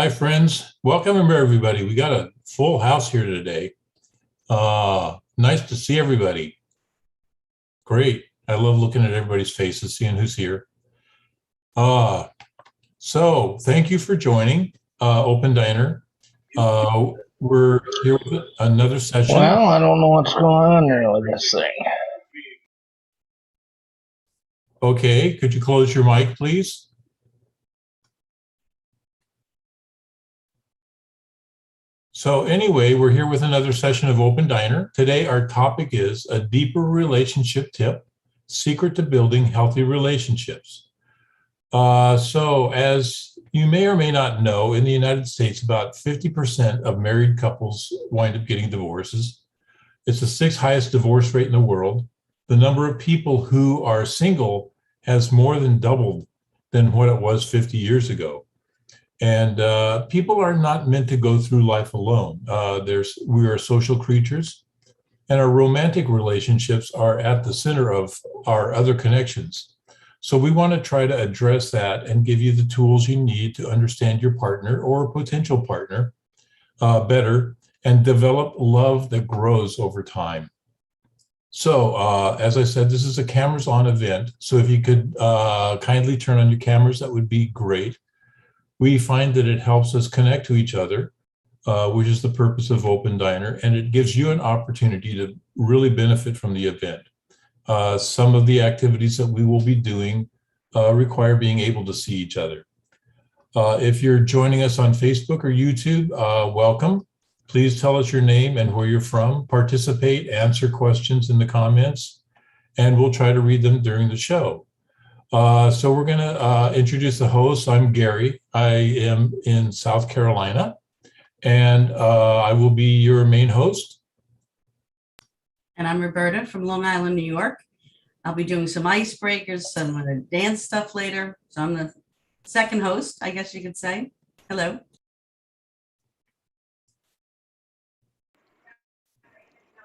Hi, friends. Welcome everybody. We got a full house here today. Nice to see everybody. Great. I love looking at everybody's faces, seeing who's here. So thank you for joining Open Diner. We're here with another session. Well, I don't know what's going on there with this thing. Okay, could you close your mic, please? So anyway, we're here with another session of Open Diner. Today, our topic is a deeper relationship tip, secret to building healthy relationships. So as you may or may not know, in the United States, about 50% of married couples wind up getting divorces. It's the sixth highest divorce rate in the world. The number of people who are single has more than doubled than what it was 50 years ago. And people are not meant to go through life alone. We are social creatures, and our romantic relationships are at the center of our other connections. So we want to try to address that and give you the tools you need to understand your partner or potential partner better and develop love that grows over time. So as I said, this is a cameras on event. So if you could kindly turn on your cameras, that would be great. We find that it helps us connect to each other, which is the purpose of Open Diner, and it gives you an opportunity to really benefit from the event. Some of the activities that we will be doing require being able to see each other. If you're joining us on Facebook or YouTube, welcome. Please tell us your name and where you're from. Participate, answer questions in the comments, and we'll try to read them during the show. So we're going to introduce the host. I'm Gary. I am in South Carolina, and I will be your main host. And I'm Roberta from Long Island, New York. I'll be doing some icebreakers, some dance stuff later. So I'm the second host, I guess you could say. Hello.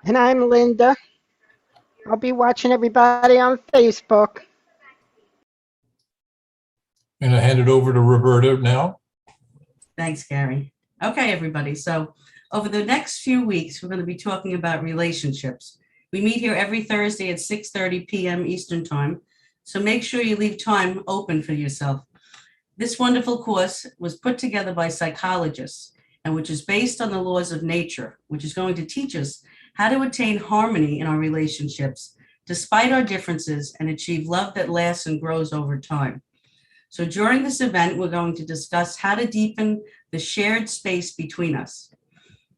And I'm Linda. I'll be watching everybody on Facebook. I'm going to hand it over to Roberta now. Thanks, Gary. Okay, everybody. So over the next few weeks, we're going to be talking about relationships. We meet here every Thursday at 6:30 p.m. Eastern Time. So make sure you leave time open for yourself. This wonderful course was put together by psychologists, and which is based on the laws of nature, which is going to teach us how to attain harmony in our relationships, despite our differences, and achieve love that lasts and grows over time. So during this event, we're going to discuss how to deepen the shared space between us.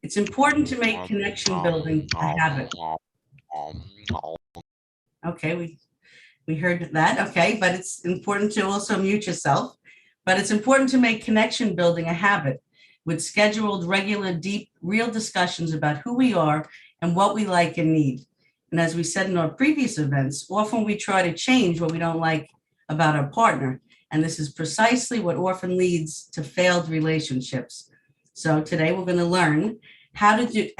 It's important to make connection building a habit. Okay, we heard that, okay, but it's important to also mute yourself. But it's important to make connection building a habit with scheduled, regular, deep, real discussions about who we are and what we like and need. And as we said in our previous events, often we try to change what we don't like about our partner. And this is precisely what often leads to failed relationships. So today we're going to learn how to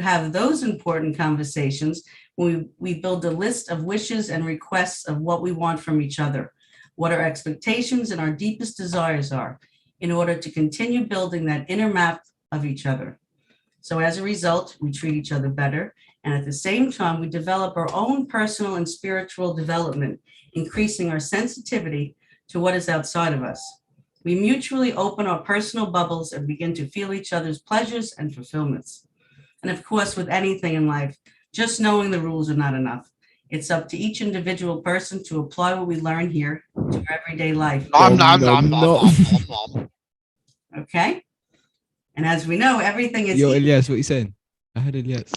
have those important conversations when we build a list of wishes and requests of what we want from each other, what our expectations and our deepest desires are, in order to continue building that inner map of each other. So as a result, we treat each other better. And at the same time, we develop our own personal and spiritual development, increasing our sensitivity to what is outside of us. We mutually open our personal bubbles and begin to feel each other's pleasures and fulfillments. And of course, with anything in life, just knowing the rules are not enough. It's up to each individual person to apply what we learn here to everyday life. Okay? And as we know, everything is... Yo, Elias, what you saying? I heard Elias.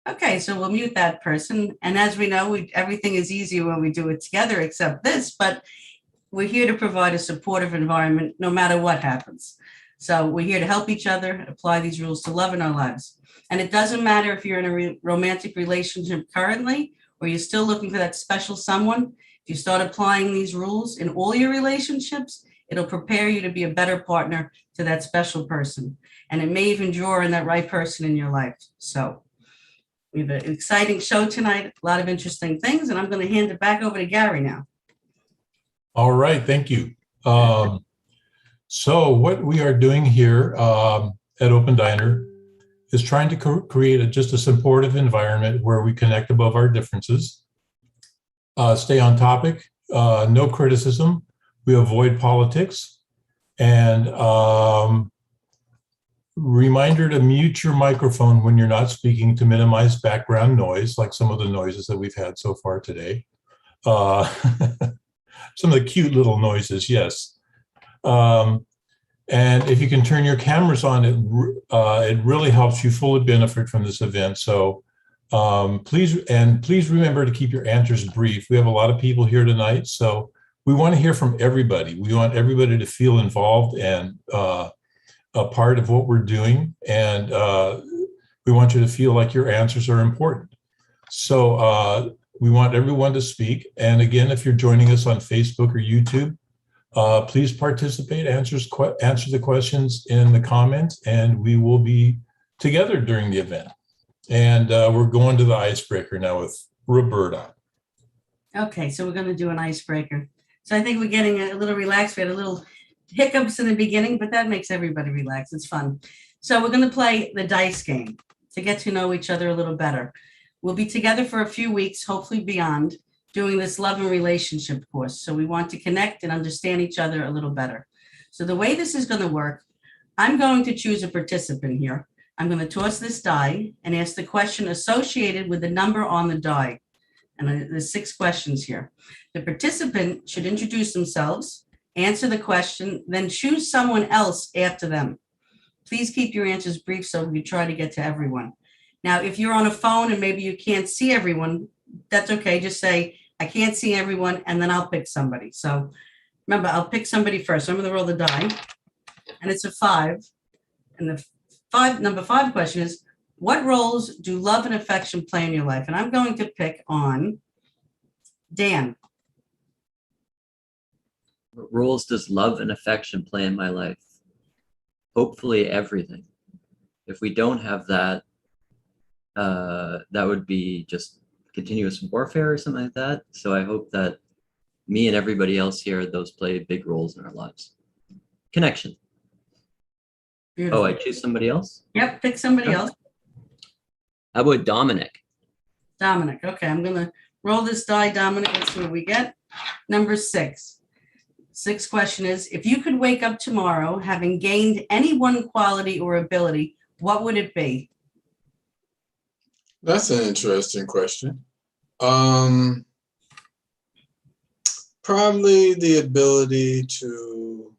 Okay, so we'll mute that person. And as we know, everything is easier when we do it together, except this, but we're here to provide a supportive environment no matter what happens. So we're here to help each other apply these rules to love in our lives. And it doesn't matter if you're in a romantic relationship currently, or you're still looking for that special someone. If you start applying these rules in all your relationships, it'll prepare you to be a better partner to that special person. And it may even draw in that right person in your life. So We have an exciting show tonight, a lot of interesting things, and I'm going to hand it back over to Gary now. All right, thank you. So what we are doing here at Open Diner is trying to create just a supportive environment where we connect above our differences, stay on topic, no criticism, we avoid politics, and reminder to mute your microphone when you're not speaking to minimize background noise, like some of the noises that we've had so far today. Some of the cute little noises, yes. And if you can turn your cameras on, it really helps you fully benefit from this event. So please remember to keep your answers brief. We have a lot of people here tonight, so we want to hear from everybody. We want everybody to feel involved and a part of what we're doing, and we want you to feel like your answers are important. So we want everyone to speak. And again, if you're joining us on Facebook or YouTube, please participate, answer the questions in the comments, and we will be together during the event. And we're going to the icebreaker now with Roberta. Okay, so we're going to do an icebreaker. So I think we're getting a little relaxed. We had a little hiccups in the beginning, but that makes everybody relax. It's fun. So we're going to play the dice game to get to know each other a little better. We'll be together for a few weeks, hopefully beyond, doing this love and relationship course. So we want to connect and understand each other a little better. So the way this is going to work, I'm going to choose a participant here. I'm going to toss this die and ask the question associated with the number on the die. And there's 6 questions here. The participant should introduce themselves, answer the question, then choose someone else after them. Please keep your answers brief so we try to get to everyone. Now, if you're on a phone and maybe you can't see everyone, that's okay. Just say, I can't see everyone, and then I'll pick somebody. So remember, I'll pick somebody first. So I'm going to roll the die, and it's a 5. And the number 5 question is, what roles do love and affection play in your life? And I'm going to pick on Dan. What roles does love and affection play in my life? Hopefully everything. If we don't have that, that would be just continuous warfare or something like that. So I hope that me and everybody else here, those play big roles in our lives. Connection. Beautiful. Oh, I choose somebody else? Yep, pick somebody else. How about Dominic? Dominic. Okay, I'm going to roll this die, Dominic. Let's see what we get. Number 6. 6th question is, if you could wake up tomorrow having gained any one quality or ability, what would it be? That's an interesting question. Probably the ability to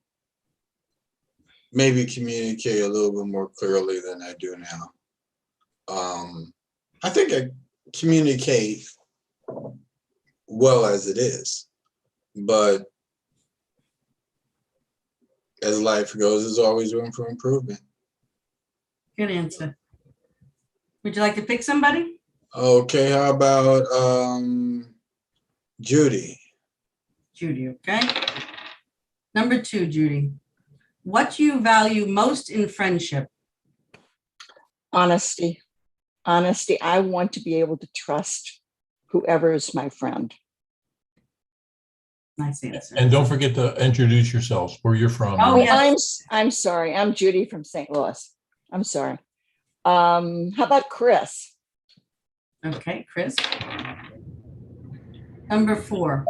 maybe communicate a little bit more clearly than I do now. I think I communicate well as it is, but as life goes, there's always room for improvement. Good answer. Would you like to pick somebody? Okay, how about Judy? Judy, okay. Number 2, Judy. What do you value most in friendship? Honesty. Honesty. I want to be able to trust whoever is my friend. Nice answer. And don't forget to introduce yourselves, where you're from. Oh, yeah. I'm sorry. I'm Judy from St. Louis. I'm sorry. How about Chris? Okay, Chris. Number 4.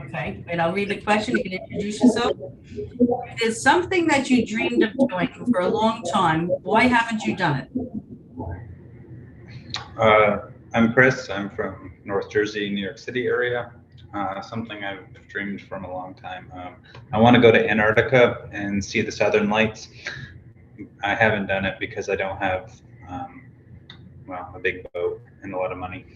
Okay, and I'll read the question. You can introduce yourself. If there's something that you dreamed of doing for a long time, why haven't you done it? I'm Chris. I'm from North Jersey, New York City area. Something I've dreamed from a long time. I want to go to Antarctica and see the Southern Lights. I haven't done it because I don't have, a big boat and a lot of money.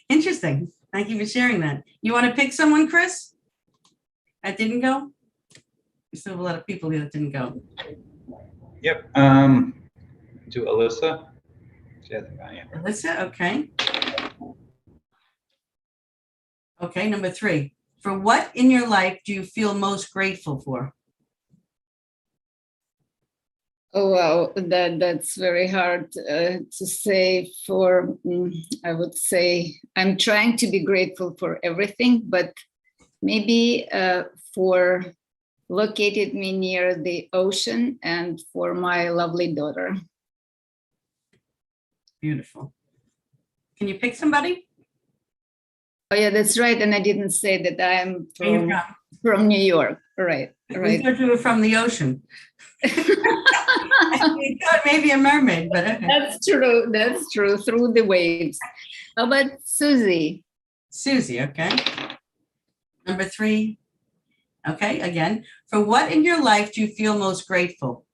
Interesting. Thank you for sharing that. You want to pick someone, Chris? That didn't go? We still have a lot of people here that didn't go. Yep. To Alyssa. Yeah, Alyssa, okay. Okay, number 3. For what in your life do you feel most grateful for? Oh, wow, that's very hard to say. I would say I'm trying to be grateful for everything, but maybe for located me near the ocean and for my lovely daughter. Beautiful. Can you pick somebody? Oh, yeah, that's right. And I didn't say that I'm Where you from New York. Right, We right. thought you were from the ocean. We thought maybe a mermaid, but okay. That's true. That's true. Through the waves. How about Susie? Susie, okay. Number 3. Okay, again. For what in your life do you feel most grateful?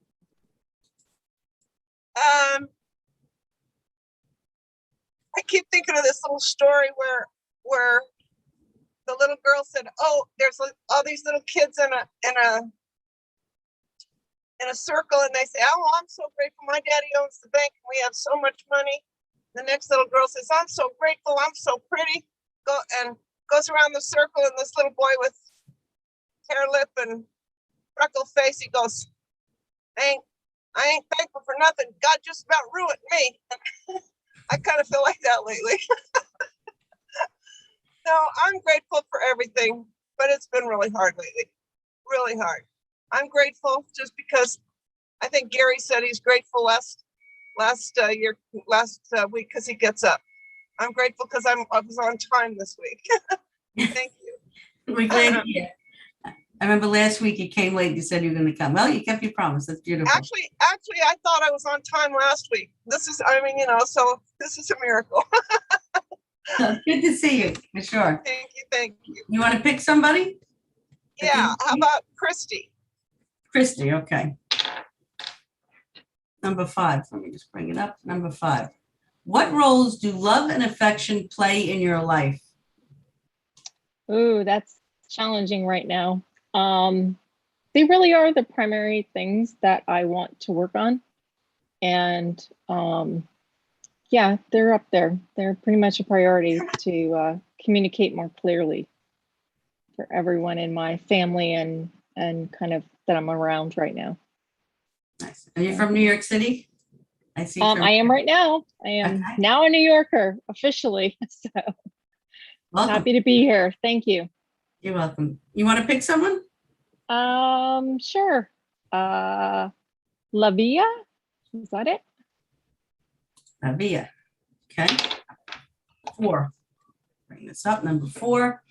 I keep thinking of this little story where the little girl said, "Oh, there's all these little kids in a circle," and they say, "Oh, I'm so grateful. My daddy owns the bank, and we have so much money." The next little girl says, "I'm so grateful. I'm so pretty." Goes around the circle, and this little boy with hair lip and freckle face, he goes, I ain't thankful for nothing. God just about ruined me." I kind of feel like that lately. No, I'm grateful for everything, but it's been really hard lately. Really hard. I'm grateful just because I think Gary said he's grateful last week because he gets up. I'm grateful because I was on time this week. Thank you. We're glad you're here. I remember last week you came late. You said you were going to come. Well, you kept your promise. That's beautiful. Actually, I thought I was on time last week. So this is a miracle. Good to see you, for sure. Thank you. You want to pick somebody? Yeah, how about Christy? Christy, okay. Number 5, let me just bring it up. Number 5. What roles do love and affection play in your life? Ooh, that's challenging right now. They really are the primary things that I want to work on. And yeah, they're up there. They're pretty much a priority to communicate more clearly for everyone in my family and kind of that I'm around right now. Nice. Are you from New York City? I see. I am right now. I am now a New Yorker officially. So happy to be here. Thank you. You're welcome. You want to pick someone? Sure. Lavia, is that it? Lavia. Okay. 4. Bring this up. Number 4.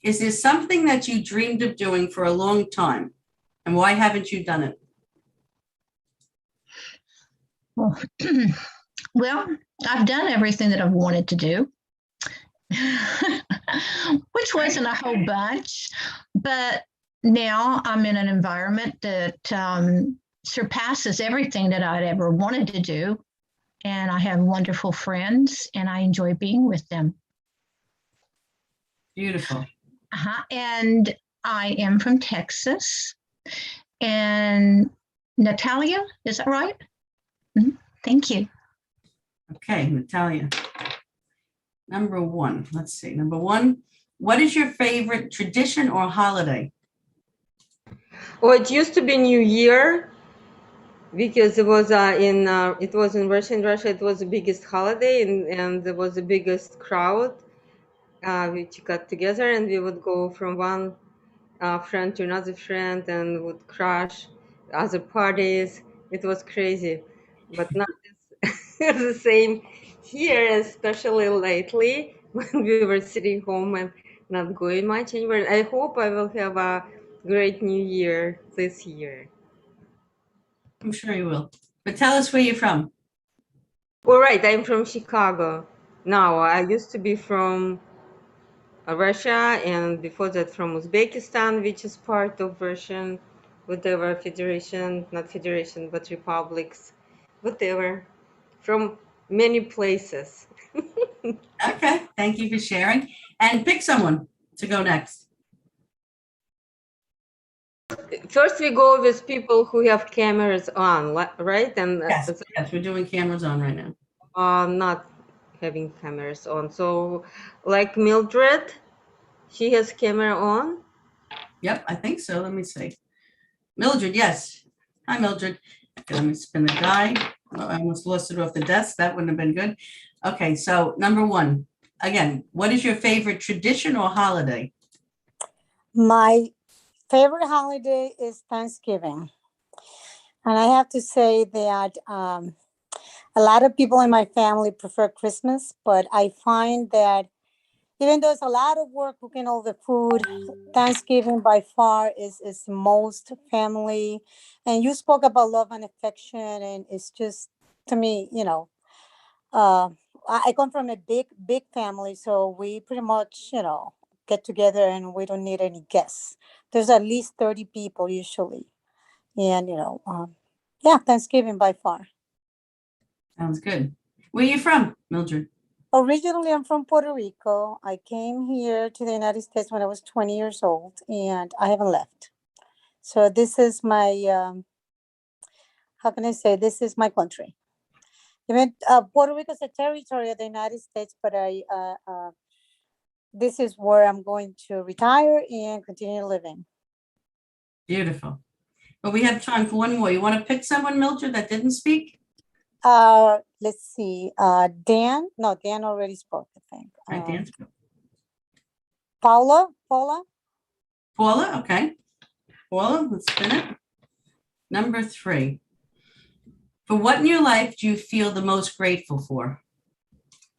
Is there something that you dreamed of doing for a long time? And why haven't you done it? Well, I've done everything that I've wanted to do, which wasn't a whole bunch, but now I'm in an environment that surpasses everything that I'd ever wanted to do. And I have wonderful friends and I enjoy being with them. Beautiful. And I am from Texas. And Natalia, is that right? Mm-hmm. Thank you. Okay, Natalia. Number 1, let's see. Number 1, what is your favorite tradition or holiday? Well, it used to be New Year because it was in Russia. In Russia, it was the biggest holiday and there was the biggest crowd which got together, and we would go from one friend to another friend and would crash other parties. It was crazy, but not the same here, especially lately when we were sitting home and not going much anywhere. I hope I will have a great New Year this year. I'm sure you will. But tell us where you're from. All right, I'm from Chicago. Now, I used to be from Russia, and before that from Uzbekistan, which is part of Russian, whatever, federation, not federation, but republics, whatever, from many places. Okay, thank you for sharing. And pick someone to go next. First, we go with people who have cameras on, right? And yes, we're doing cameras on right now. Not having cameras on. So, like Mildred, she has camera on. Yep, I think so. Let me see. Mildred, yes. Hi, Mildred. Okay, let me spin the die. Oh, I almost lost it off the desk. That wouldn't have been good. Okay, so number one, again, what is your favorite tradition or holiday? My favorite holiday is Thanksgiving. And I have to say that a lot of people in my family prefer Christmas, but I find that even though it's a lot of work cooking all the food, Thanksgiving by far is most family. And you spoke about love and affection, and it's just, to me, I come from a big family, so we pretty much, get together and we don't need any guests. There's at least 30 people usually. And, yeah, Thanksgiving by far. Sounds good. Where are you from, Mildred? Originally, I'm from Puerto Rico. I came here to the United States when I was 20 years old, and I haven't left. So this is my, how can I say, this is my country. Even Puerto Rico is a territory of the United States, but this is where I'm going to retire and continue living. Beautiful. But we have time for one more. You want to pick someone, Mildred, that didn't speak? Let's see. Dan already spoke, I think. Right, Dan spoke. Paula, okay. Paula, let's spin it. Number 3. For what in your life do you feel the most grateful for?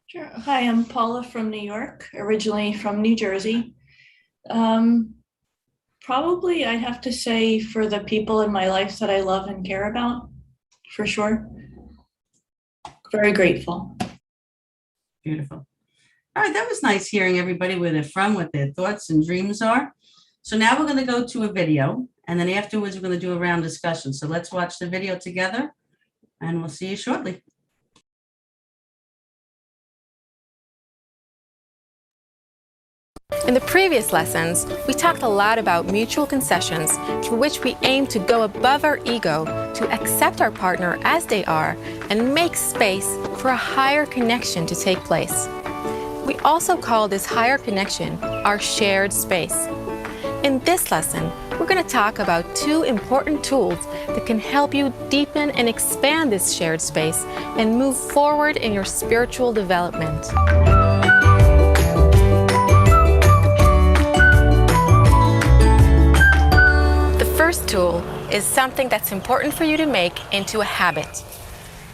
Sure. Hi, I'm Paula from New York, originally from New Jersey. Probably I'd have to say for the people in my life that I love and care about, for sure. Very grateful. Beautiful. All right, that was nice hearing everybody where they're from, what their thoughts and dreams are. So now we're going to go to a video, and then afterwards we're going to do a round discussion. So let's watch the video together, and we'll see you shortly. In the previous lessons, we talked a lot about mutual concessions through which we aim to go above our ego, to accept our partner as they are, and make space for a higher connection to take place. We also call this higher connection our shared space. In this lesson, we're going to talk about 2 important tools that can help you deepen and expand this shared space and move forward in your spiritual development. First tool is something that's important for you to make into a habit.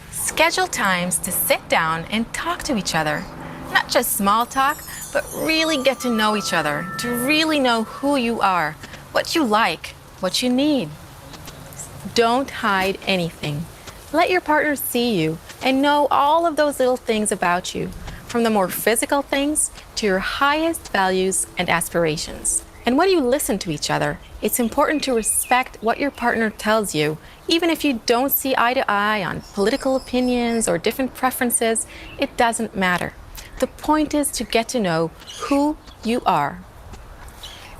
Schedule times to sit down and talk to each other. Not just small talk, but really get to know each other, to really know who you are, what you like, what you need. Don't hide anything. Let your partner see you and know all of those little things about you, from the more physical things to your highest values and aspirations. And when you listen to each other, it's important to respect what your partner tells you, even if you don't see eye to eye on political opinions or different preferences. It doesn't matter. The point is to get to know who you are.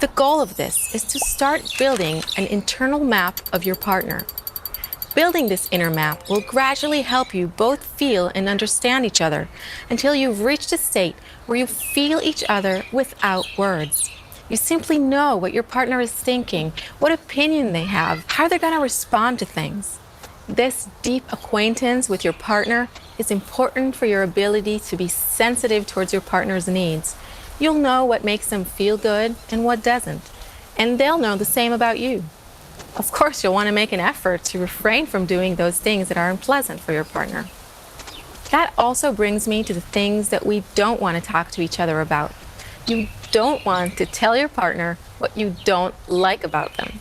The goal of this is to start building an internal map of your partner. Building this inner map will gradually help you both feel and understand each other until you've reached a state where you feel each other without words. You simply know what your partner is thinking, what opinion they have, how they're going to respond to things. This deep acquaintance with your partner is important for your ability to be sensitive towards your partner's needs. You'll know what makes them feel good and what doesn't, and they'll know the same about you. Of course, you'll want to make an effort to refrain from doing those things that are unpleasant for your partner. That also brings me to the things that we don't want to talk to each other about. You don't want to tell your partner what you don't like about them.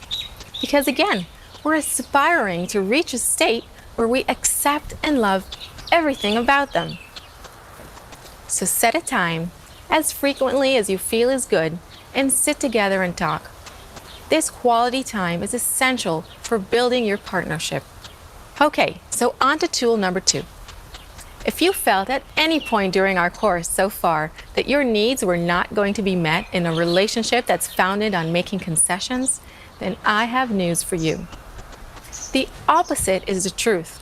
Because again, we're aspiring to reach a state where we accept and love everything about them. So set a time, as frequently as you feel is good, and sit together and talk. This quality time is essential for building your partnership. Okay, so on to tool number 2. If you felt at any point during our course so far that your needs were not going to be met in a relationship that's founded on making concessions, then I have news for you. The opposite is the truth.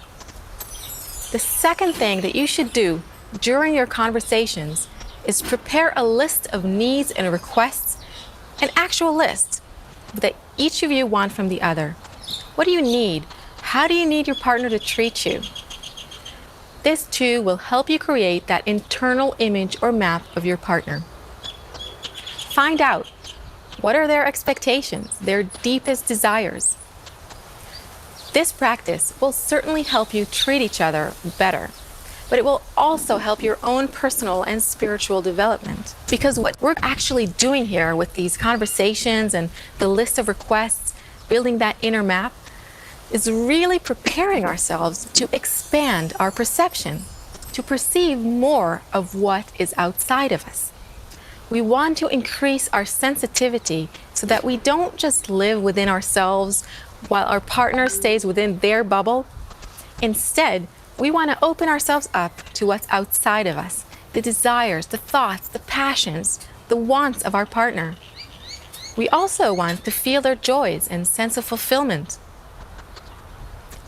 The second thing that you should do during your conversations is prepare a list of needs and requests, an actual list that each of you want from the other. What do you need? How do you need your partner to treat you? This too will help you create that internal image or map of your partner. Find out, what are their expectations, their deepest desires? This practice will certainly help you treat each other better, but it will also help your own personal and spiritual development. Because what we're actually doing here with these conversations and the list of requests, building that inner map, is really preparing ourselves to expand our perception, to perceive more of what is outside of us. We want to increase our sensitivity so that we don't just live within ourselves while our partner stays within their bubble. Instead, we want to open ourselves up to what's outside of us, the desires, the thoughts, the passions, the wants of our partner. We also want to feel their joys and sense of fulfillment.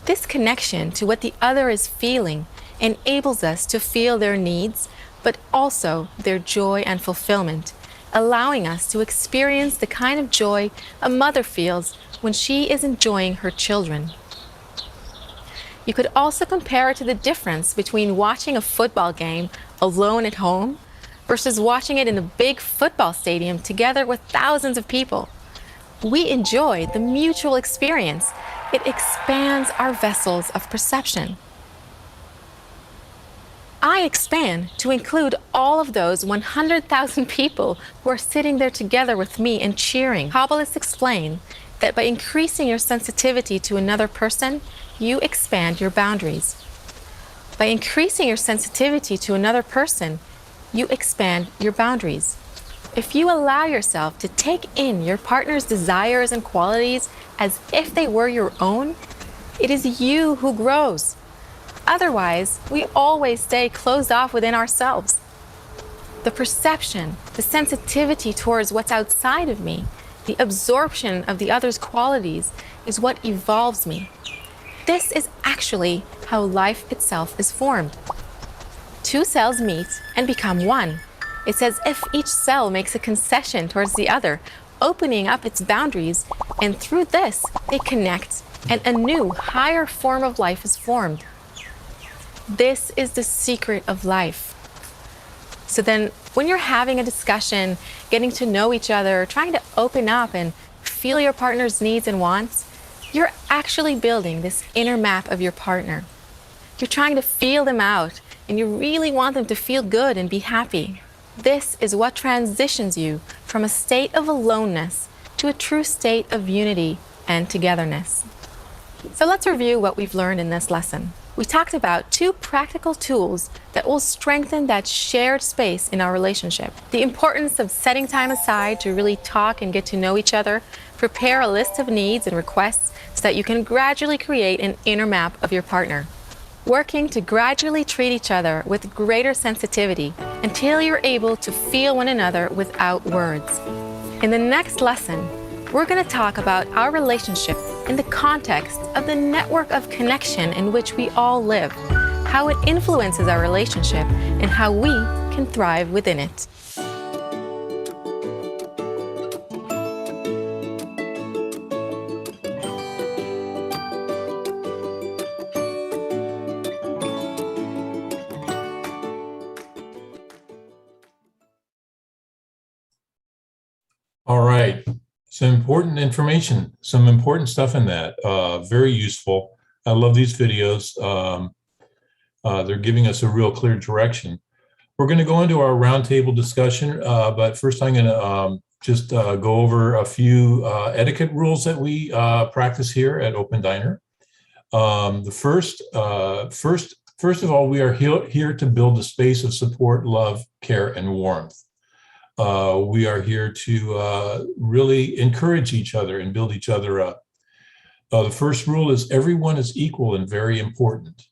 This connection to what the other is feeling enables us to feel their needs, but also their joy and fulfillment, allowing us to experience the kind of joy a mother feels when she is enjoying her children. You could also compare it to the difference between watching a football game alone at home versus watching it in a big football stadium together with thousands of people. We enjoy the mutual experience. It expands our vessels of perception. I expand to include all of those 100,000 people who are sitting there together with me and cheering. Kabbalists explain that by increasing your sensitivity to another person, you expand your boundaries. By increasing your sensitivity to another person, you expand your boundaries. If you allow yourself to take in your partner's desires and qualities as if they were your own, it is you who grows. Otherwise, we always stay closed off within ourselves. The perception, the sensitivity towards what's outside of me, the absorption of the other's qualities is what evolves me. This is actually how life itself is formed. Two cells meet and become one. It's as if each cell makes a concession towards the other, opening up its boundaries, and through this, they connect, and a new, higher form of life is formed. This is the secret of life. So then, when you're having a discussion, getting to know each other, trying to open up and feel your partner's needs and wants, you're actually building this inner map of your partner. You're trying to feel them out, and you really want them to feel good and be happy. This is what transitions you from a state of aloneness to a true state of unity and togetherness. So let's review what we've learned in this lesson. We talked about 2 practical tools that will strengthen that shared space in our relationship. The importance of setting time aside to really talk and get to know each other. Prepare a list of needs and requests so that you can gradually create an inner map of your partner. Working to gradually treat each other with greater sensitivity until you're able to feel one another without words. In the next lesson, we're going to talk about our relationship in the context of the network of connection in which we all live, how it influences our relationship, and how we can thrive within it. All right. Some important information, some important stuff in that. Very useful. I love these videos. They're giving us a real clear direction. We're going to go into our roundtable discussion, but first I'm going to just go over a few etiquette rules that we practice here at Open Diner. First of all, we are here to build a space of support, love, care, and warmth. We are here to really encourage each other and build each other up. The first rule is everyone is equal and very important.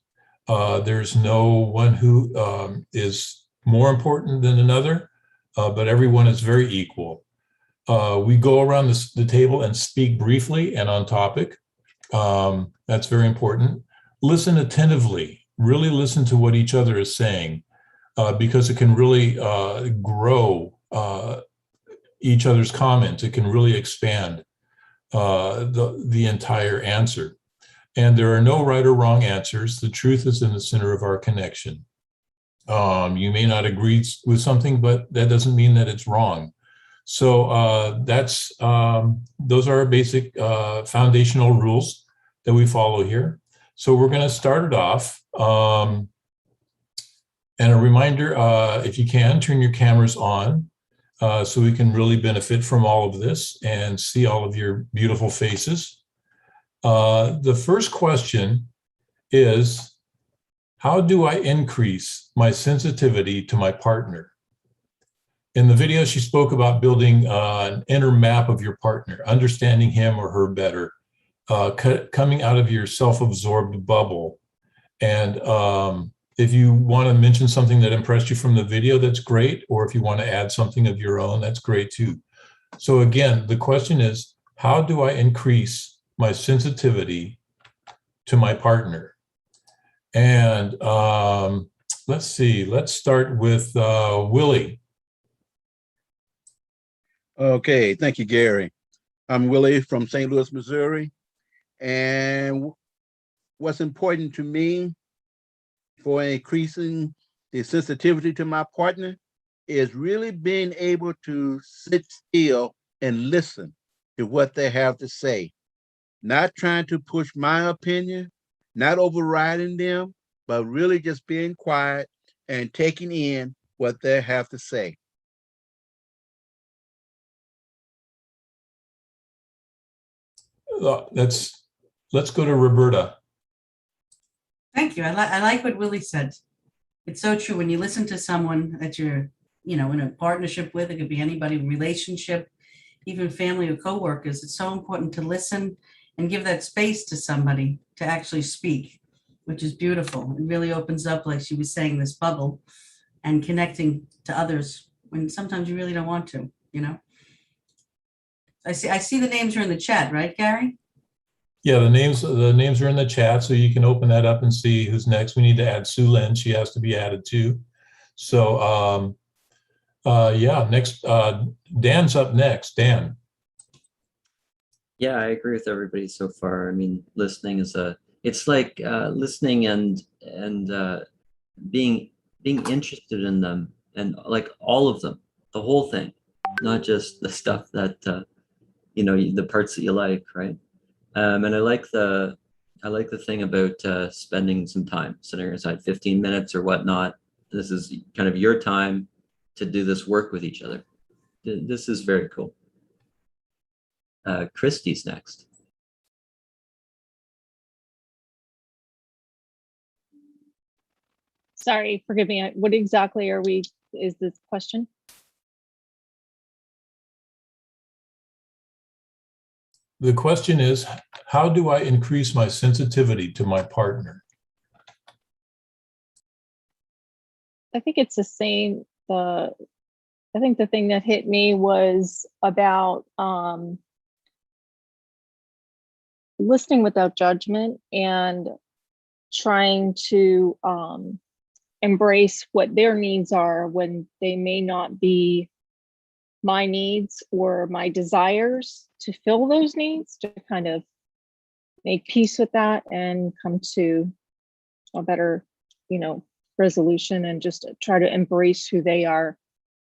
There's no one who is more important than another, but everyone is very equal. We go around the table and speak briefly and on topic. That's very important. Listen attentively. Really listen to what each other is saying, because it can really grow each other's comments. It can really expand the entire answer. And there are no right or wrong answers. The truth is in the center of our connection. You may not agree with something, but that doesn't mean that it's wrong. So those are our basic foundational rules that we follow here. So we're going to start it off. And a reminder, if you can, turn your cameras on so we can really benefit from all of this and see all of your beautiful faces. The first question is, how do I increase my sensitivity to my partner? In the video, she spoke about building an inner map of your partner, understanding him or her better, coming out of your self-absorbed bubble. And if you want to mention something that impressed you from the video, that's great. Or if you want to add something of your own, that's great too. So again, the question is, how do I increase my sensitivity to my partner? And let's see, let's start with Willie. Okay, thank you, Gary. I'm Willie from St. Louis, Missouri. And what's important to me for increasing the sensitivity to my partner is really being able to sit still and listen to what they have to say. Not trying to push my opinion, not overriding them, but really just being quiet and taking in what they have to say. Let's go to Roberta. Thank you. I like what Willie said. It's so true. When you listen to someone that you're, in a partnership with, it could be anybody, relationship, even family or coworkers, it's so important to listen and give that space to somebody to actually speak, which is beautiful. It really opens up, like she was saying, this bubble and connecting to others when sometimes you really don't want to, I see the names are in the chat, right, Gary? Yeah, the names are in the chat, so you can open that up and see who's next. We need to add Sue Lynn. She has to be added too. So yeah, next, Dan's up next. Dan. Yeah, I agree with everybody so far. I mean, listening is it's like listening and being interested in them, and like all of them, the whole thing, not just the stuff that the parts that you like, right? And I like the thing about spending some time, setting aside 15 minutes or whatnot. This is kind of your time to do this work with each other. This is very cool. Christy's next. Sorry, forgive me. What exactly is this question? The question is, how do I increase my sensitivity to my partner? I think it's the same. I think the thing that hit me was about listening without judgment and trying to embrace what their needs are when they may not be my needs or my desires, to fill those needs, to kind of make peace with that and come to a better, resolution, and just try to embrace who they are,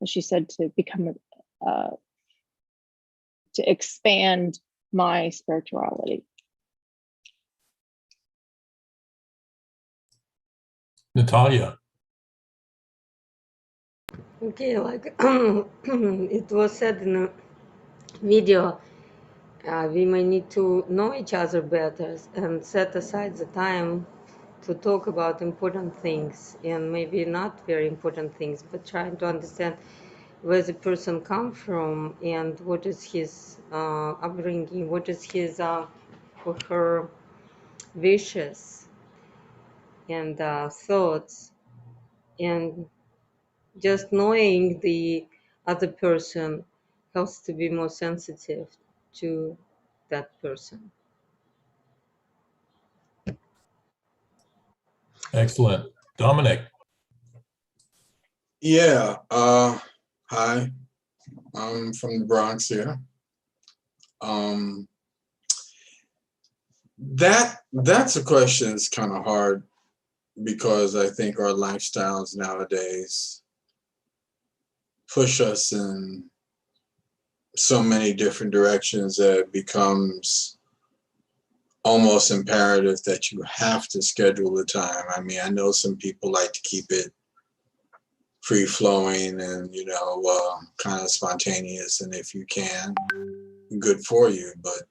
as she said, to become to expand my spirituality. Natalia. Okay, like it was said in a video, we may need to know each other better and set aside the time to talk about important things, and maybe not very important things, but trying to understand where the person comes from and what is his upbringing, what is his or her wishes and thoughts, and just knowing the other person helps to be more sensitive to that person. Excellent. Dominic. Yeah. Hi. I'm from the Bronx here. That's a question that's kind of hard because I think our lifestyles nowadays push us in so many different directions that it becomes almost imperative that you have to schedule the time. I mean, I know some people like to keep it free flowing and, kind of spontaneous. And if you can, good for you. But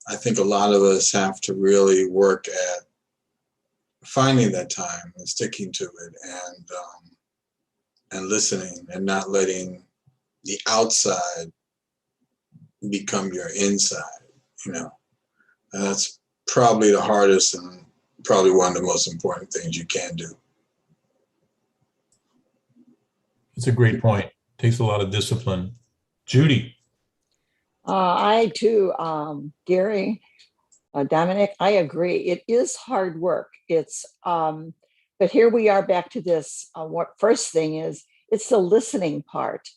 I think a lot of us have to really work at finding that time and sticking to it and listening and not letting the outside become your inside, And that's probably the hardest and probably one of the most important things you can do. It's a great point. Takes a lot of discipline. Judy. I too, Gary, Dominic, I agree. It is hard work. But here we are back to this. What first thing is, it's the listening part.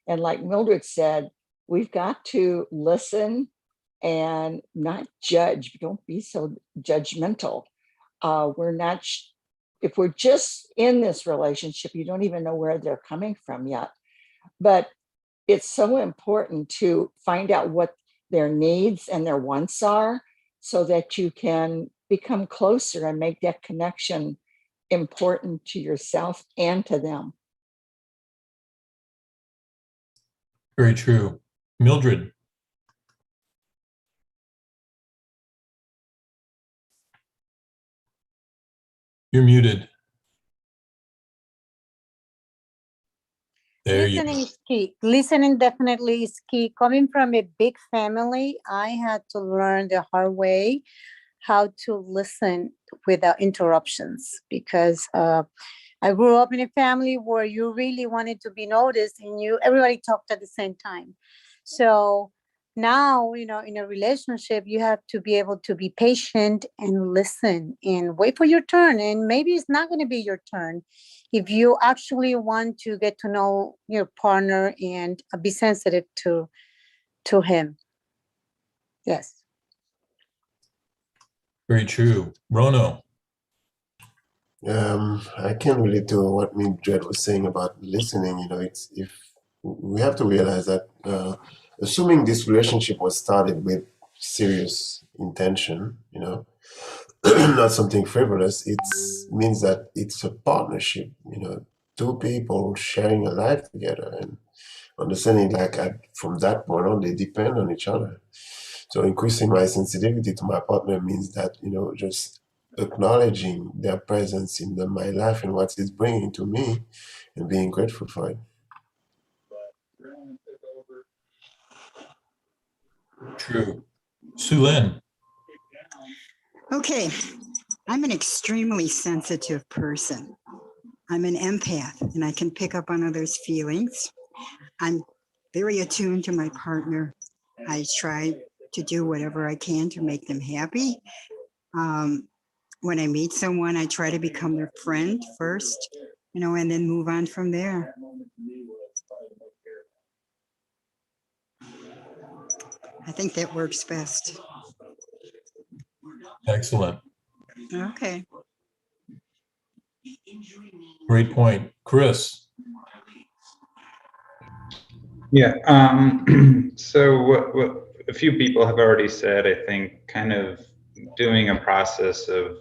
And like Mildred said, we've got to listen and not judge. Don't be so judgmental. If we're just in this relationship, you don't even know where they're coming from yet. But it's so important to find out what their needs and their wants are so that you can become closer and make that connection important to yourself and to them. Very true. Mildred. You're muted. There you Listening go. is key. Listening definitely is key. Coming from a big family, I had to learn the hard way how to listen without interruptions because I grew up in a family where you really wanted to be noticed and everybody talked at the same time. So now, in a relationship, you have to be able to be patient and listen and wait for your turn. And maybe it's not going to be your turn. If you actually want to get to know your partner and be sensitive to him. Yes. Very true. Rono. I can relate to what Mildred was saying about listening. It's if we have to realize that assuming this relationship was started with serious intention, not something frivolous, it means that it's a partnership, two people sharing a life together and understanding from that point on, they depend on each other. So increasing my sensitivity to my partner means that, just acknowledging their presence in my life and what it's bringing to me and being grateful for it. True. Sue Lynn. Okay, I'm an extremely sensitive person. I'm an empath and I can pick up on others' feelings. I'm very attuned to my partner. I try to do whatever I can to make them happy. When I meet someone, I try to become their friend first, and then move on from there. I think that works best. Excellent. Okay. Great point. Chris. Yeah. So what a few people have already said, I think, kind of doing a process of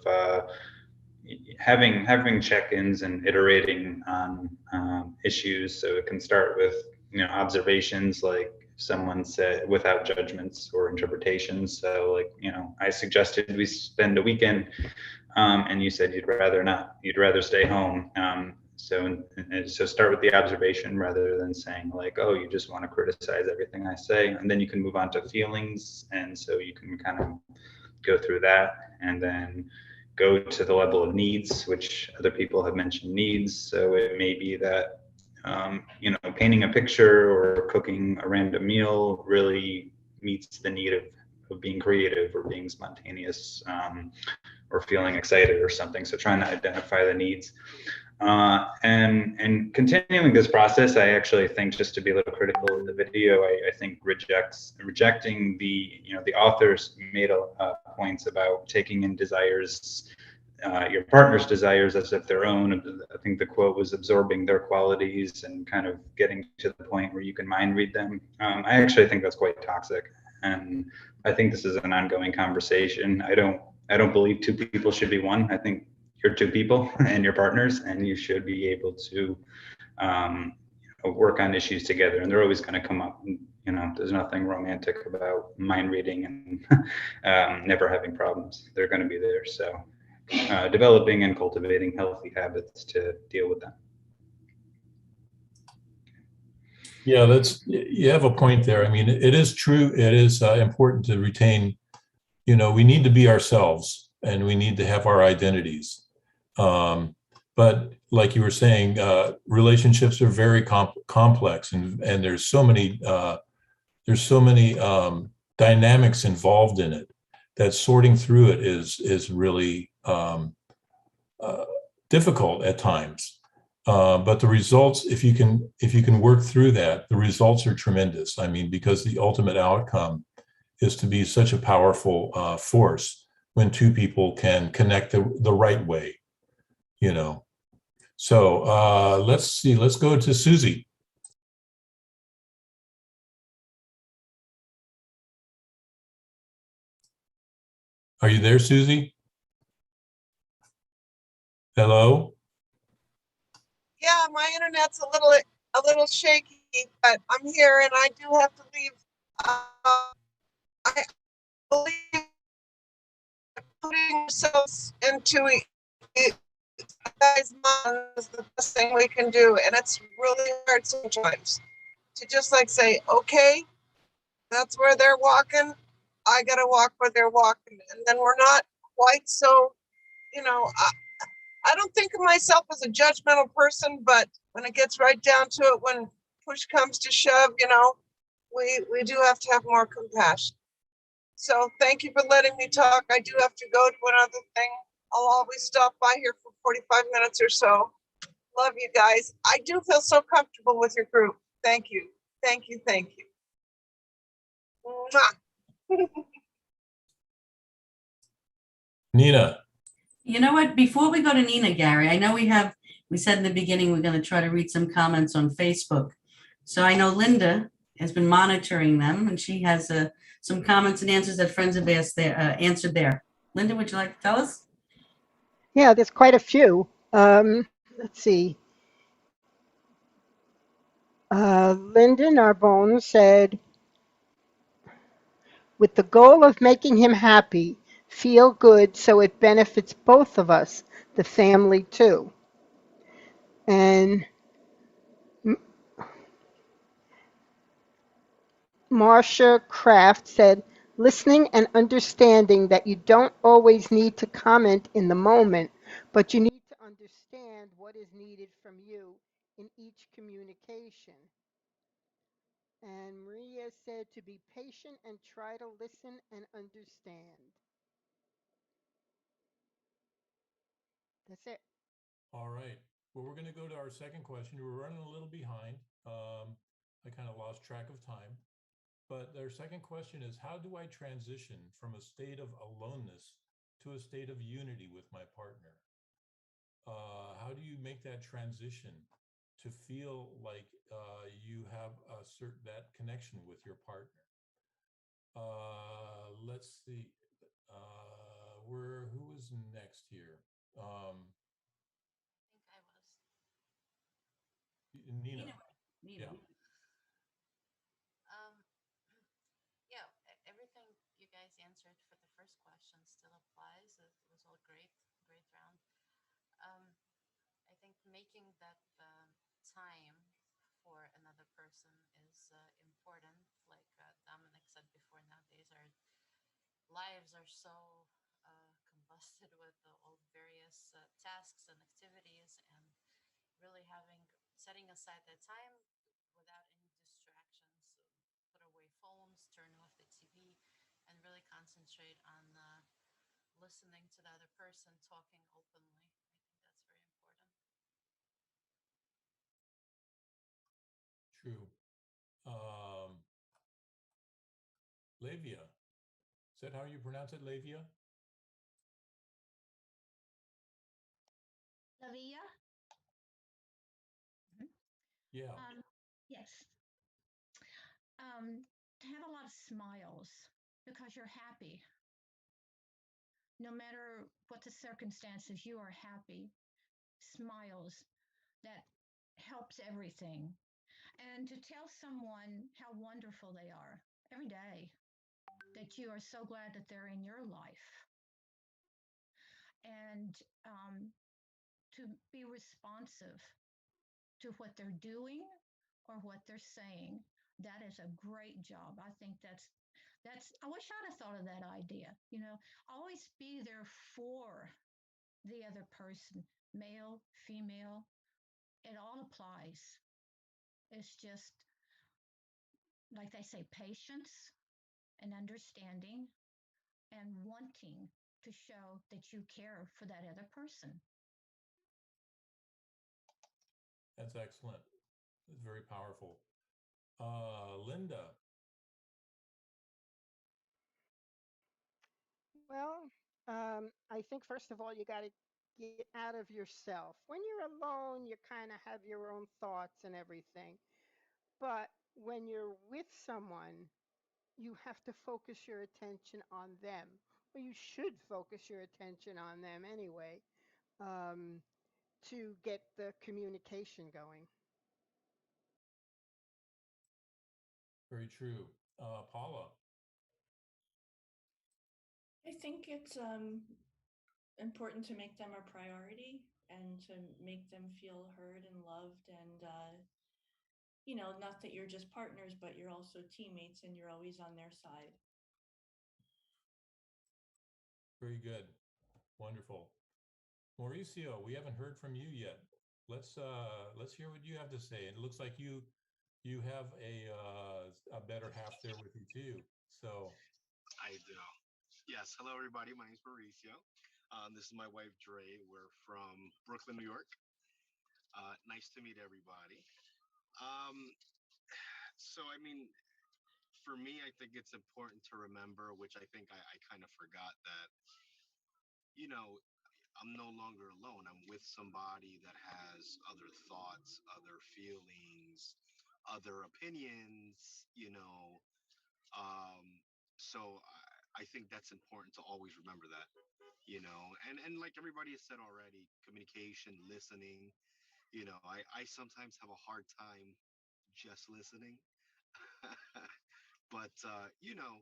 having check-ins and iterating on issues. So it can start with observations, like someone said, without judgments or interpretations. So I suggested we spend a weekend, and you said you'd rather stay home. So start with the observation rather than saying oh, you just want to criticize everything I say, and then you can move on to feelings, and so you can kind of go through that, and then go to the level of needs, which other people have mentioned needs. So it may be that painting a picture or cooking a random meal really meets the need of being creative or being spontaneous, or feeling excited or something. So trying to identify the needs. And continuing this process, I actually think, just to be a little critical of the video, I think rejecting the authors made points about taking in desires, your partner's desires as if their own. I think the quote was absorbing their qualities and kind of getting to the point where you can mind read them. I actually think that's quite toxic, and I think this is an ongoing conversation. I don't believe two people should be one. I think you're two people and your partners, and you should be able to work on issues together, and they're always going to come up. There's nothing romantic about mind reading and never having problems. They're going to be there. So developing and cultivating healthy habits to deal with them. Yeah, you have a point there. I mean, it is true. It is important to retain, we need to be ourselves and we need to have our identities. But like you were saying, relationships are very complex, and there's so many dynamics involved in it that sorting through it is really difficult at times. But the results, if you can work through that, the results are tremendous. I mean, because the ultimate outcome is to be such a powerful force when two people can connect the right way. So let's see, let's go to Susie. Are you there, Susie? Hello? Yeah, my internet's a little shaky, but I'm here and I do have to leave. I believe putting ourselves into guys' mind is the best thing we can do, and it's really hard sometimes to just say, okay, that's where they're walking, I gotta walk where they're walking, and then we're not quite so, I don't think of myself as a judgmental person, but when it gets right down to it, when push comes to shove, we do have to have more compassion. So thank you for letting me talk. I do have to go to another thing. I'll always stop by here for 45 minutes or so. Love you guys. I do feel so comfortable with your group. Thank you. Thank you. Thank you. Mwah. Nina. You know what? Before we go to Nina, Gary, I know we said in the beginning we're going to try to read some comments on Facebook. So I know Linda has been monitoring them, and she has some comments and answers that friends have answered there. Linda, would you like to tell us? Yeah, there's quite a few. Let's see. Linda Narbone said, with the goal of making him happy, feel good so it benefits both of us, the family too. And Marcia Kraft said, listening and understanding that you don't always need to comment in the moment, but you need to understand what is needed from you in each communication. And Maria said to be patient and try to listen and understand. That's it. All right. Well, we're going to go to our second question. We're running a little behind. I kind of lost track of time. But their second question is, how do I transition from a state of aloneness to a state of unity with my partner? How do you make that transition to feel like you have that connection with your partner? Let's see. Who is next here? Nina. Yeah. Yeah, everything you guys answered for the first question still applies. It was all great round. I think making that time for another person is important. Like Dominic said before, nowadays our lives are so combusted with all various tasks and activities, and really setting aside that time without any distractions. Put away phones, turn off the TV, and really concentrate on listening to the other person, talking openly. I think that's very important. True. Lavia. Is that how you pronounce it, Lavia? Lavia? Yeah. Yes. To have a lot of smiles because you're happy. No matter what the circumstances, you are happy. Smiles, that helps everything. And to tell someone how wonderful they are every day, that you are so glad that they're in your life. And to be responsive to what they're doing or what they're saying. That is a great job. I think that's I wish I'd have thought of that idea. You know, always be there for the other person, male, female, it all applies. It's just, like they say, patience and understanding and wanting to show that you care for that other person. That's excellent. It's very powerful. Linda. Well, I think first of all, you got to get out of yourself. When you're alone, you kind of have your own thoughts and everything. But when you're with someone, you have to focus your attention on them. Well, you should focus your attention on them anyway, to get the communication going. Very true. Paula. I think it's important to make them a priority and to make them feel heard and loved, and you know, not that you're just partners, but you're also teammates and you're always on their side. Very good. Wonderful. Mauricio, we haven't heard from you yet. Let's hear what you have to say. And it looks like you have a better half there with you too. So I do. Yes. Hello, everybody. My name is Mauricio. This is my wife, Dre. We're from Brooklyn, New York. Nice to meet everybody. So, I mean, for me, I think it's important to remember, which I think I kind of forgot, that, you know, I'm no longer alone. I'm with somebody that has other thoughts, other feelings, other opinions, you know. So I think that's important to always remember that, you know, and like everybody has said already, communication, listening, you know, I sometimes have a hard time just listening, but you know,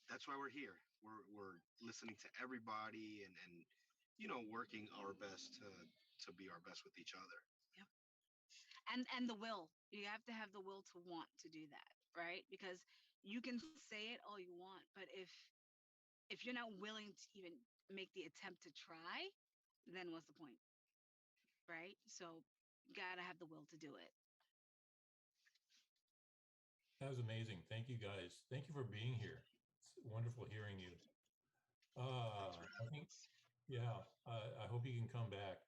that's why we're here. We're listening to everybody and you know, working our best to be our best with each other. Yep. And the will. You have to have the will to want to do that, right? Because you can say it all you want, but if you're not willing to even make the attempt to try, then what's the point? Right? So you gotta have the will to do it. that was amazing. Thank you guys. Thank you for being here. It's wonderful hearing you. I think, yeah, I hope you can come back.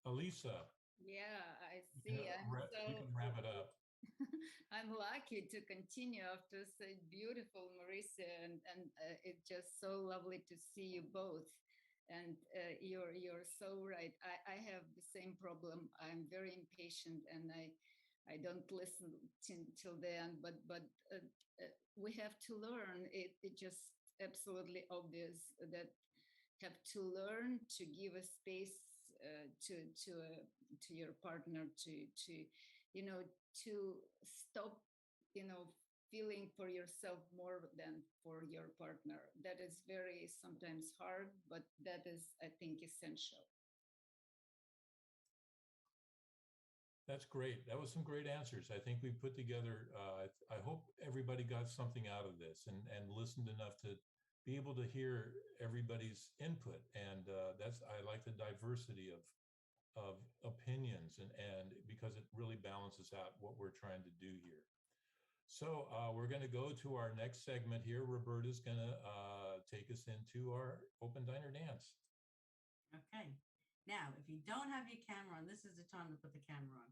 Elisa. Yeah, I see. You can wrap it up. I'm lucky to continue after such beautiful Marissa, and it's just so lovely to see you both. And you're so right. I have the same problem. I'm very impatient, and I don't listen till the end. But we have to learn. It just absolutely obvious that have to learn to give a space to your partner to you know, to stop, you know, feeling for yourself more than for your partner. That is very sometimes hard, but that is, I think, essential. That's great. That was some great answers. I think we put together, I hope everybody got something out of this and listened enough to be able to hear everybody's input. And I like the diversity of opinions and because it really balances out what we're trying to do here. So we're going to go to our next segment here. Roberta's going to take us into our open diner dance. Okay. Now, if you don't have your camera on, this is the time to put the camera on.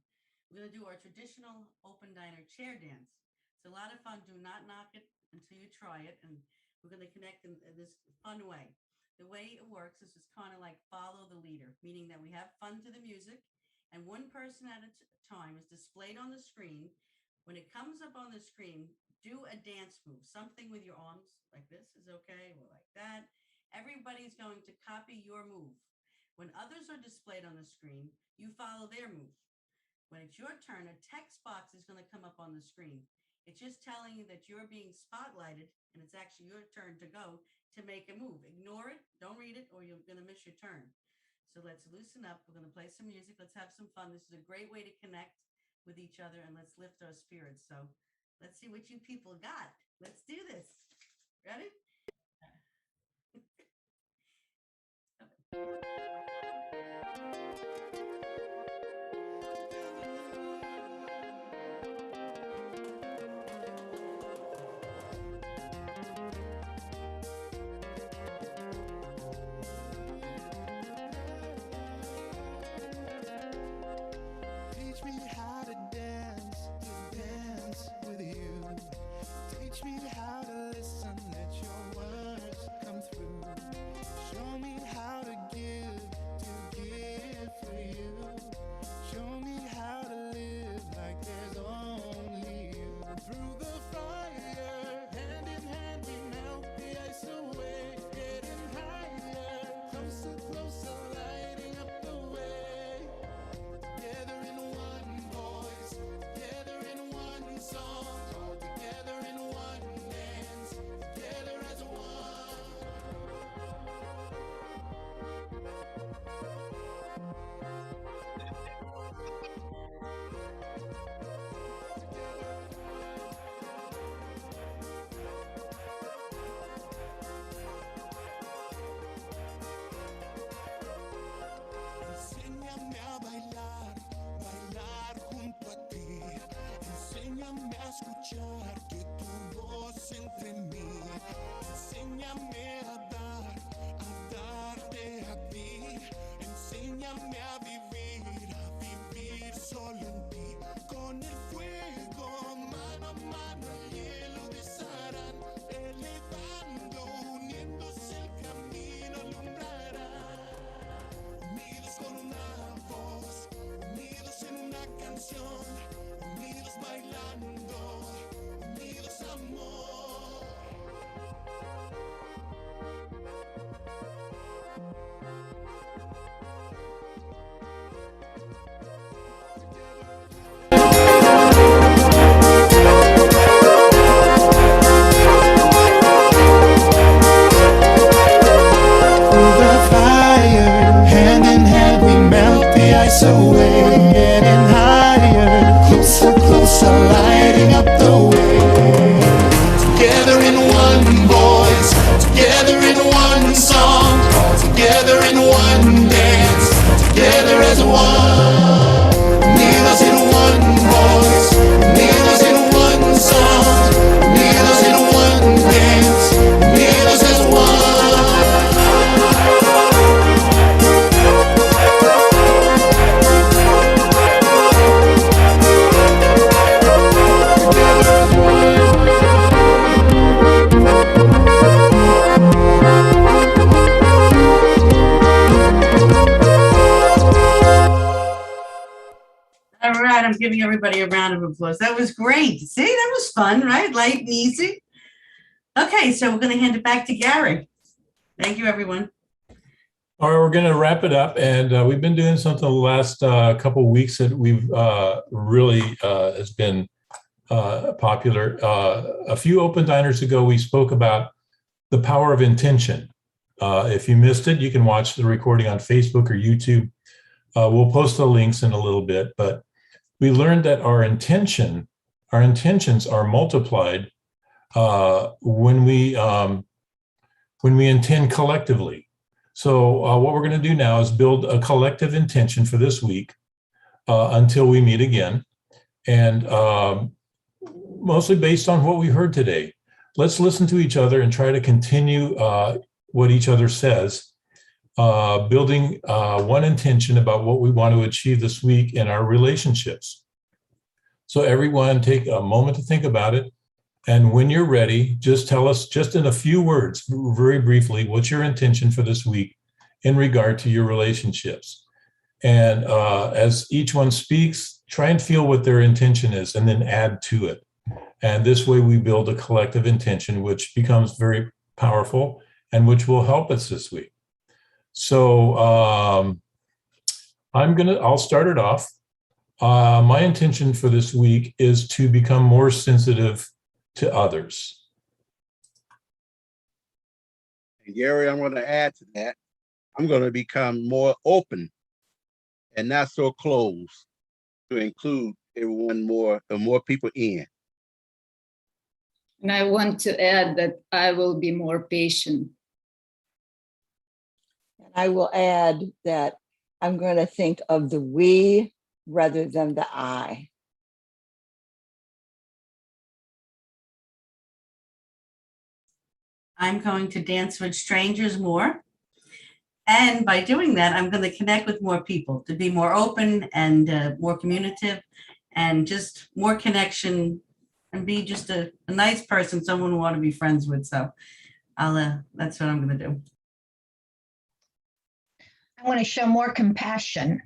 We're gonna do our traditional open diner chair dance. It's a lot of fun. Do not knock it until you try it. And we're gonna connect in this fun way. The way it works is just kind of like follow the leader, meaning that we have fun to the music and one person at a time is displayed on the screen. When it comes up on the screen, do a dance move, something with your arms like this is okay, or like that. Everybody's going to copy your move. When others are displayed on the screen, you follow their move. When it's your turn, a text box is going to come up on the screen. It's just telling you that you're being spotlighted and it's actually your turn to go to make a move. Ignore it, don't read it, or you're going to miss your turn. So let's loosen up. We're going to play some music. Let's have some fun. This is a great way to connect with each other and let's lift our spirits. So let's see what you people got. Let's do this. Ready? Teach me how to dance with you. Teach me how to listen, let your words come through. Show me how to give for you. Show me how to live like there's only you. Through the fire, hand in hand we melt the ice away. Getting higher, closer, closer, lighting up the way. Together in one voice, together in one song, all together in one dance, together as one. Enséñame a bailar, bailar junto a ti. Enséñame a escuchar que tu voz entre mí. Enséñame a darte a ti. Enséñame a vivir solo en ti. Con el fuego, mano a mano, el hielo desharán. Elevando, uniéndose el camino alumbrará. Unidos con una voz, unidos en una canción, unidos bailando, unidos amor. Through the fire, hand in hand we melt the ice away. Getting higher, closer, closer, lighting up the way. Together in one voice, together in one song, together in one dance, together as one. Unidos in one voice, unidos in one song, unidos in one dance, unidos as one. All right, I'm giving everybody a round of applause. That was great. See, that was fun, right? Light and easy. Okay, so we're going to hand it back to Gary. Thank you, everyone. All right, we're going to wrap it up, and we've been doing something the last couple of weeks that we've really has been popular. A few open diners ago, we spoke about the power of intention. If you missed it, you can watch the recording on Facebook or YouTube. We'll post the links in a little bit, but we learned that our intentions are multiplied when we intend collectively. So what we're going to do now is build a collective intention for this week until we meet again, and mostly based on what we heard today. Let's listen to each other and try to continue what each other says, building one intention about what we want to achieve this week in our relationships. So everyone take a moment to think about it. And when you're ready, just tell us just in a few words, very briefly, what's your intention for this week in regard to your relationships. And as each one speaks, try and feel what their intention is and then add to it. And this way we build a collective intention, which becomes very powerful and which will help us this week. So I'll start it off. My intention for this week is to become more sensitive to others. Gary, I'm going to add to that. I'm going to become more open and not so closed to include everyone more people in. And I want to add that I will be more patient. And I will add that I'm going to think of the we rather than the I. I'm going to dance with strangers more. And by doing that, I'm going to connect with more people, to be more open and more communicative and just more connection and be just a nice person, someone who want to be friends with. So that's what I'm going to do. I want to show more compassion.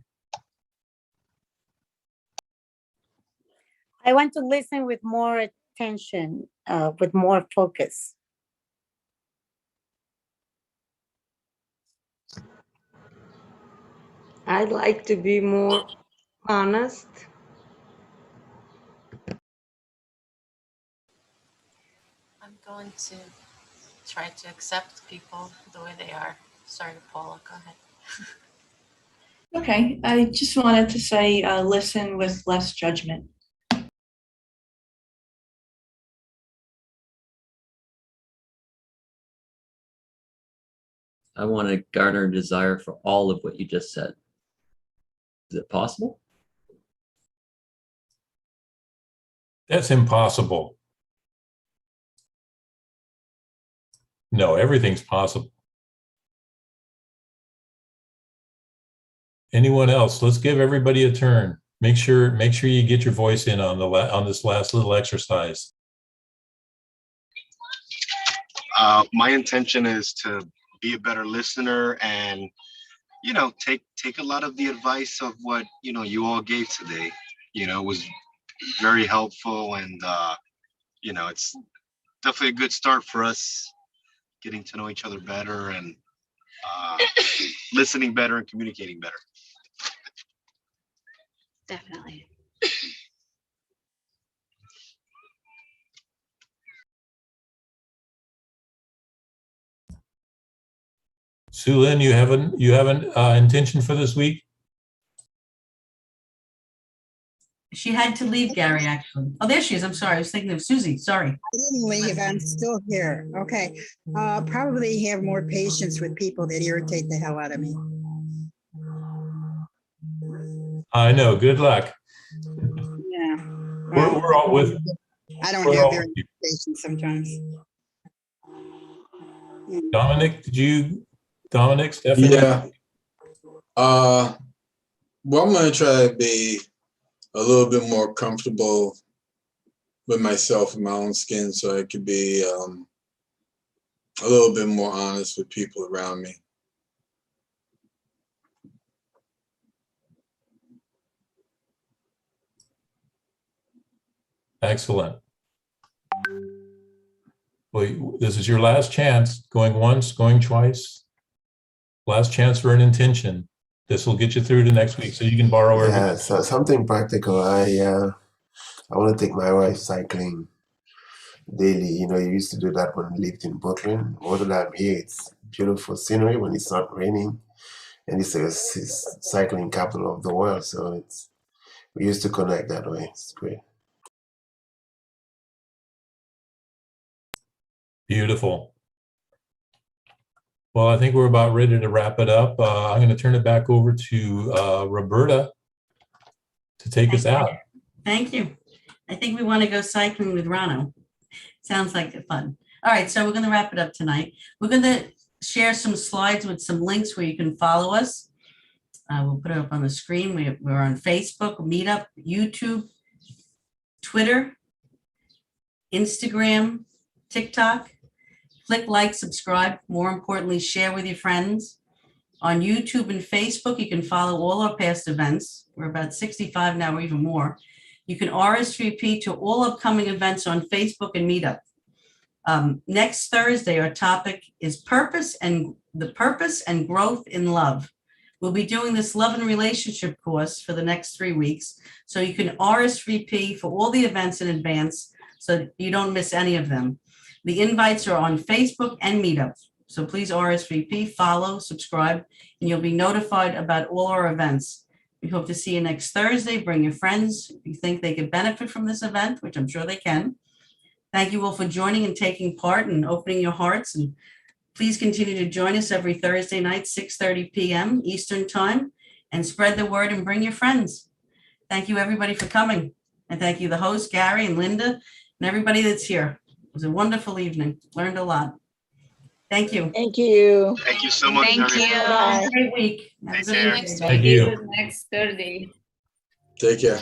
I want to listen with more attention, with more focus. I'd like to be more honest. I'm going to try to accept people the way they are. Sorry, Paula, go ahead. Okay, I just wanted to say listen with less judgment. I want to garner a desire for all of what you just said. Is it possible? That's impossible. No, everything's possible. Anyone else? Let's give everybody a turn. Make sure you get your voice in on this last little exercise. My intention is to be a better listener and, take a lot of the advice of what, you all gave today. It was very helpful and, it's definitely a good start for us getting to know each other better and listening better and communicating better. Definitely. Sue Lynn, you have an intention for this week? She had to leave, Gary, actually. Oh, there she is. I'm sorry. I was thinking of Susie. Sorry. I didn't leave. I'm still here. Okay. Probably have more patience with people that irritate the hell out of me. I know. Good luck. Yeah. We're all with. I don't have very much patience sometimes. Dominic, Stephanie? Yeah. Well, I'm going to try to be a little bit more comfortable with myself in my own skin so I could be a little bit more honest with people around me. Excellent. Well, this is your last chance, going once, going twice. Last chance for an intention. This will get you through to next week, so you can borrow everything. Yeah, so something practical. I want to take my wife cycling daily. You used to do that when we lived in Brooklyn. All the time here, it's beautiful scenery when it's not raining, and it's a cycling capital of the world. So we used to connect that way. It's great. Beautiful. Well, I think we're about ready to wrap it up. I'm going to turn it back over to Roberta to take us out. Thank you. I think we want to go cycling with Rano. Sounds like fun. All right, so we're going to wrap it up tonight. We're going to share some slides with some links where you can follow us. We'll put it up on the screen. We're on Facebook, Meetup, YouTube, Twitter, Instagram, TikTok. Click like, subscribe. More importantly, share with your friends. On YouTube and Facebook, you can follow all our past events. We're about 65 now or even more. You can RSVP to all upcoming events on Facebook and Meetup. Next Thursday, our topic is purpose and growth in love. We'll be doing this love and relationship course for the next 3 weeks. So you can RSVP for all the events in advance so that you don't miss any of them. The invites are on Facebook and Meetup. So please RSVP, follow, subscribe, and you'll be notified about all our events. We hope to see you next Thursday. Bring your friends if you think they could benefit from this event, which I'm sure they can. Thank you all for joining and taking part and opening your hearts. And please continue to join us every Thursday night, 6:30 p.m. Eastern Time, and spread the word and bring your friends. Thank you, everybody, for coming. And thank you, the host, Gary and Linda, and everybody that's here. It was a wonderful evening. Learned a lot. Thank you. Thank you. Thank you so much, Thank you. everyone. Bye. Have a great week. Have a Take good care. weekend. Thank you. Next Thursday. Take care.